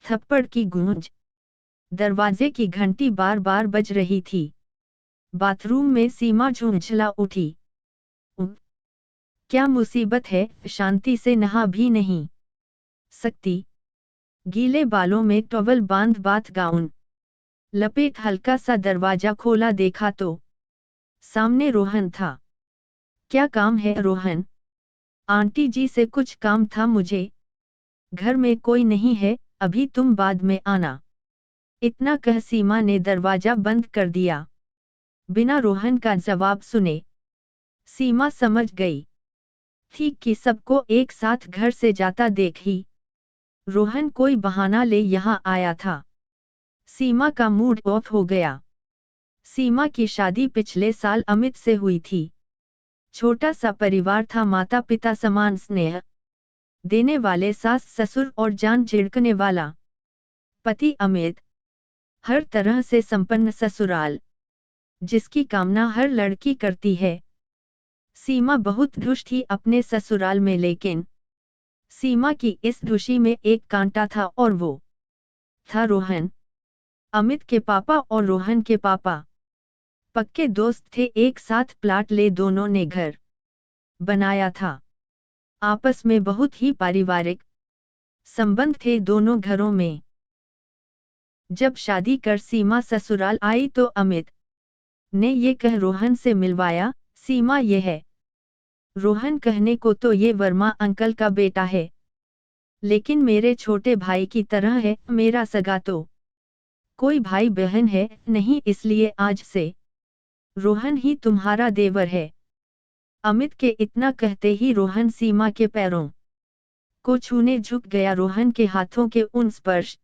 थप्पड़ की गूंज। दरवाजे की घंटी बार बार बज रही थी। बाथरूम में सीमा झुंझला उठी। क्या मुसीबत है, शांति से नहा भी नहीं सकती। गीले बालों में टॉवल बांध बाथ गाउन लपेट हल्का सा दरवाजा खोला, देखा तो सामने रोहन था। क्या काम है रोहन? आंटी जी से कुछ काम था मुझे। घर में कोई नहीं है, अभी तुम बाद में आना। इतना कह सीमा ने दरवाजा बंद कर दिया। बिना रोहन का जवाब सुने सीमा समझ गई थी कि सबको एक साथ घर से जाता देख ही रोहन कोई बहाना ले यहाँ आया था। सीमा का मूड ऑफ हो गया। सीमा की शादी पिछले साल अमित से हुई थी। छोटा सा परिवार था, माता पिता समान स्नेह देने वाले, सास ससुर और जान झिड़कने वाला पति अमित। हर तरह से संपन्न ससुराल जिसकी कामना हर लड़की करती है। सीमा बहुत खुश थी अपने ससुराल में, लेकिन सीमा की इस खुशी में एक कांटा था और वो था रोहन। अमित के पापा और रोहन के पापा पक्के दोस्त थे। एक साथ प्लाट ले दोनों ने घर बनाया था। आपस में बहुत ही पारिवारिक संबंध थे दोनों घरों में। जब शादी कर सीमा ससुराल आई तो अमित ने ये कह रोहन से मिलवाया, सीमा ये है। रोहन कहने को तो ये वर्मा अंकल का बेटा है, लेकिन मेरे छोटे भाई की तरह है। मेरा सगा तो कोई भाई बहन है नहीं, इसलिए आज से रोहन ही तुम्हारा देवर है। अमित के इतना कहते ही रोहन सीमा के पैरों को छूने झुक गया। रोहन के हाथों के उन स्पर्श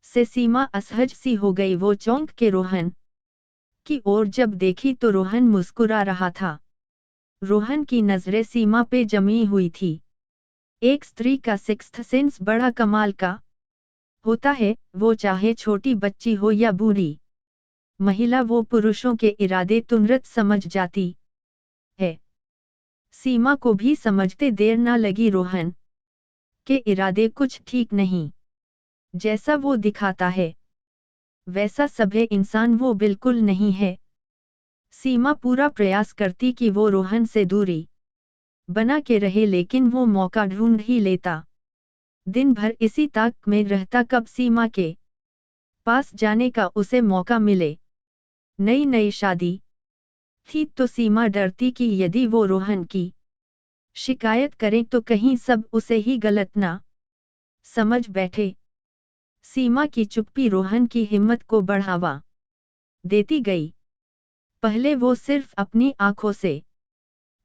से सीमा असहज सी हो गई। वो चौंक के रोहन की ओर जब देखी तो रोहन मुस्कुरा रहा था। रोहन की नजरें सीमा पे जमी हुई थी। एक स्त्री का सिक्स्थ सेंस बड़ा कमाल का होता है, वो चाहे छोटी बच्ची हो या बूढ़ी महिला, वो पुरुषों के इरादे तुरंत समझ जाती है। सीमा को भी समझते देर न लगी। रोहन के इरादे कुछ ठीक नहीं। जैसा वो दिखाता है वैसा सभ्य इंसान वो बिल्कुल नहीं है। सीमा पूरा प्रयास करती कि वो रोहन से दूरी बना के रहे, लेकिन वो मौका ढूंढ ही लेता। दिन भर इसी ताक में रहता कब सीमा के पास जाने का उसे मौका मिले। नई नई शादी थी तो सीमा डरती कि यदि वो रोहन की शिकायत करें तो कहीं सब उसे ही गलत ना समझ बैठे। सीमा की चुप्पी रोहन की हिम्मत को बढ़ावा देती गई। पहले वो सिर्फ अपनी आंखों से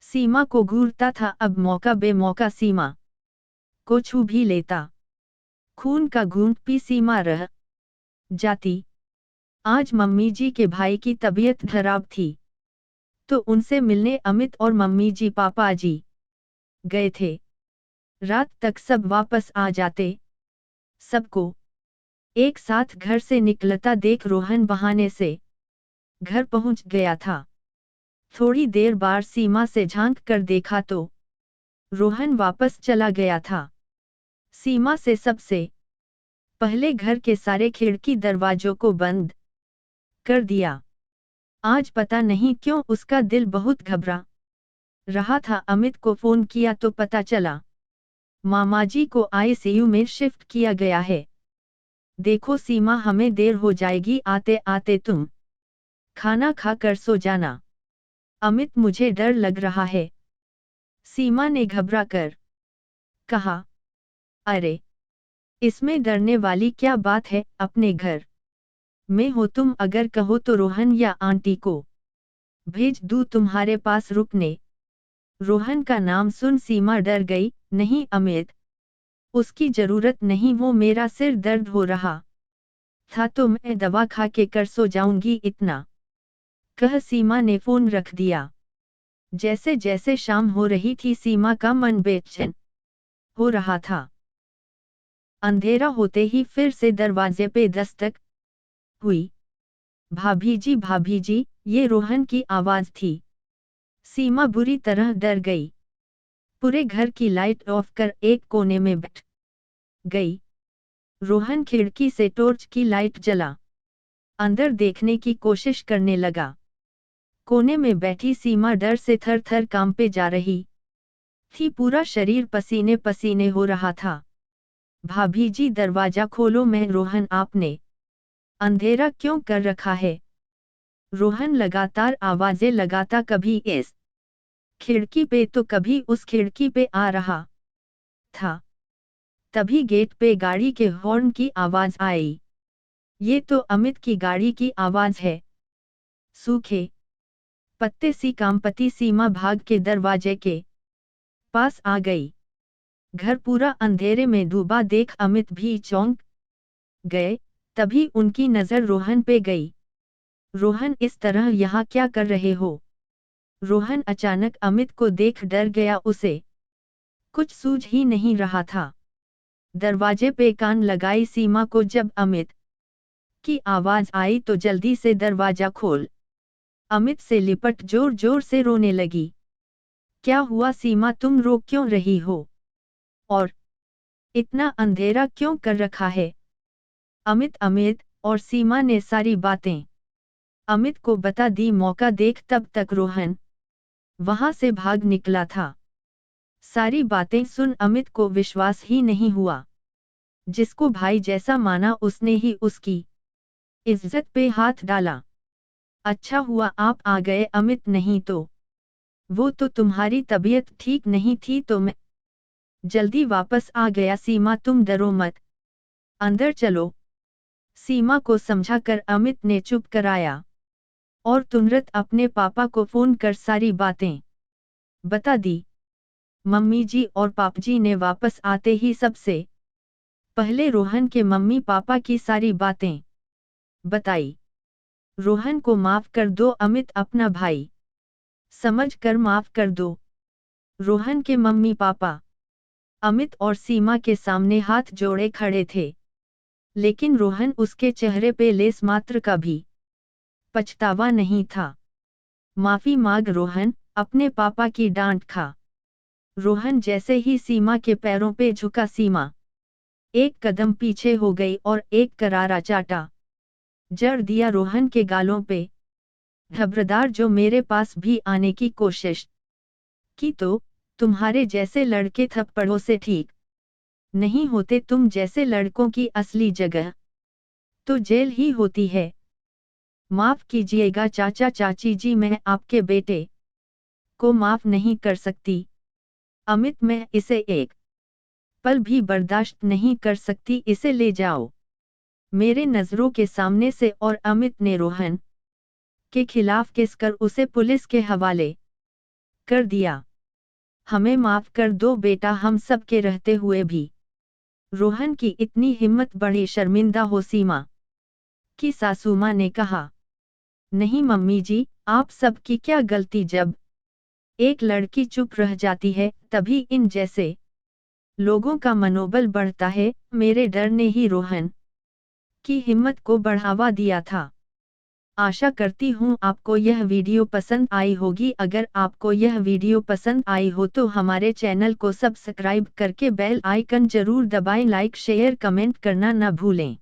सीमा को घूरता था, अब मौका बेमौका सीमा को छू भी लेता। खून का घूंट पी सीमा रह जाती। आज मम्मी जी के भाई की तबीयत खराब थी तो उनसे मिलने अमित और मम्मी जी पापा जी गए थे। रात तक सब वापस आ जाते। सबको एक साथ घर से निकलता देख रोहन बहाने से घर पहुंच गया था। थोड़ी देर बाद सीमा से झांक कर देखा तो रोहन वापस चला गया था। सीमा से सबसे पहले घर के सारे खिड़की दरवाजों को बंद कर दिया। आज पता नहीं क्यों उसका दिल बहुत घबरा रहा था। अमित को फोन किया तो पता चला मामाजी को आईसीयू में शिफ्ट किया गया है। देखो सीमा, हमें देर हो जाएगी, आते आते तुम खाना खा कर सो जाना। अमित, मुझे डर लग रहा है, सीमा ने घबरा कर कहा। अरे, इसमें डरने वाली क्या बात है, अपने घर में हो तुम, अगर कहो तो रोहन या आंटी को भेज दूं तुम्हारे पास रुकने। रोहन का नाम सुन सीमा डर गई। नहीं अमित, उसकी जरूरत नहीं, वो मेरा सिर दर्द हो रहा था तो मैं दवा खा के कर सो जाऊंगी। इतना कह सीमा ने फोन रख दिया। जैसे जैसे शाम हो रही थी सीमा का मन बेचैन हो रहा था। अंधेरा होते ही फिर से दरवाजे पे दस्तक हुई। भाभी जी, ये रोहन की आवाज थी। सीमा बुरी तरह डर गई। पूरे घर की लाइट ऑफ कर एक कोने में बैठ गई। रोहन खिड़की से टॉर्च की लाइट जला अंदर देखने की कोशिश करने लगा। कोने में बैठी सीमा डर से थर थर कांपे जा रही थी, पूरा शरीर पसीने पसीने हो रहा था। भाभी जी दरवाजा खोलो। मैं रोहन आपने अंधेरा क्यों कर रखा है? रोहन लगातार आवाजें लगाता, कभी इस खिड़की पे तो कभी उस खिड़की पे आ रहा था। तभी गेट पे गाड़ी के हॉर्न की आवाज आई। ये तो अमित की गाड़ी की आवाज है। सूखे पत्ते सी कांपती सीमा भाग के दरवाजे के पास आ गई। घर पूरा अंधेरे में डूबा देख अमित भी चौंक गए। तभी उनकी नजर रोहन पे गई। रोहन, इस तरह यहाँ क्या कर रहे हो? रोहन अचानक अमित को देख डर गया। उसे कुछ सूझ ही नहीं रहा था। दरवाजे पे कान लगाई सीमा को जब अमित की आवाज आई तो जल्दी से दरवाजा खोल अमित से लिपट जोर जोर से रोने लगी। क्या हुआ सीमा, तुम रो क्यों रही हो? और इतना अंधेरा क्यों कर रखा है? अमित और सीमा ने सारी बातें अमित को बता दी। मौका देख तब तक रोहन वहां से भाग निकला था। सारी बातें सुन अमित को विश्वास ही नहीं हुआ। जिसको भाई जैसा माना उसने ही उसकी इज्जत पे हाथ डाला। अच्छा हुआ आप आ गए अमित, नहीं तो वो तो तुम्हारी तबीयत ठीक नहीं थी तो मैं जल्दी वापस आ गया। सीमा तुम डरो मत, अंदर चलो। सीमा को समझाकर अमित ने चुप कराया और तुरंत अपने पापा को फोन कर सारी बातें बता दी। मम्मी जी और पापजी ने वापस आते ही सबसे पहले रोहन के मम्मी पापा की सारी बातें बताई। रोहन को माफ कर दो अमित, अपना भाई समझ कर माफ कर दो। रोहन के मम्मी पापा अमित और सीमा के सामने हाथ जोड़े खड़े थे, लेकिन रोहन उसके चेहरे पे लेस मात्र का भी पछतावा नहीं था। माफी मांग रोहन, अपने पापा की डांट खा। रोहन जैसे ही सीमा के पैरों पे झुका, सीमा एक कदम पीछे हो गई और एक करारा चाटा जड़ दिया रोहन के गालों पे। खबरदार जो मेरे पास भी आने की कोशिश की तो तुम्हारे जैसे लड़के थप्पड़ों से ठीक नहीं होते। तुम जैसे लड़कों की असली जगह तो जेल ही होती है। माफ कीजिएगा चाचा चाची जी, मैं आपके बेटे को माफ नहीं कर सकती। अमित, मैं इसे एक पल भी बर्दाश्त नहीं कर सकती। इसे ले जाओ मेरे नजरों के सामने से। और अमित ने रोहन के खिलाफ केस कर उसे पुलिस के हवाले कर दिया। हमें माफ कर दो बेटा, हम सब के रहते हुए भी रोहन की इतनी हिम्मत, बड़ी शर्मिंदा हो। सीमा की सासू मां ने कहा, नहीं मम्मी जी, आप सब की क्या गलती? जब एक लड़की चुप रह जाती है तभी इन जैसे लोगों का मनोबल बढ़ता है। मेरे डर ने ही रोहन की हिम्मत को बढ़ावा दिया था। आशा करती हूँ आपको यह वीडियो पसंद आई होगी। अगर आपको यह वीडियो पसंद आई हो तो हमारे चैनल को सब्सक्राइब करके बेल आइकन जरूर दबाएं। लाइक शेयर कमेंट करना न भूलें।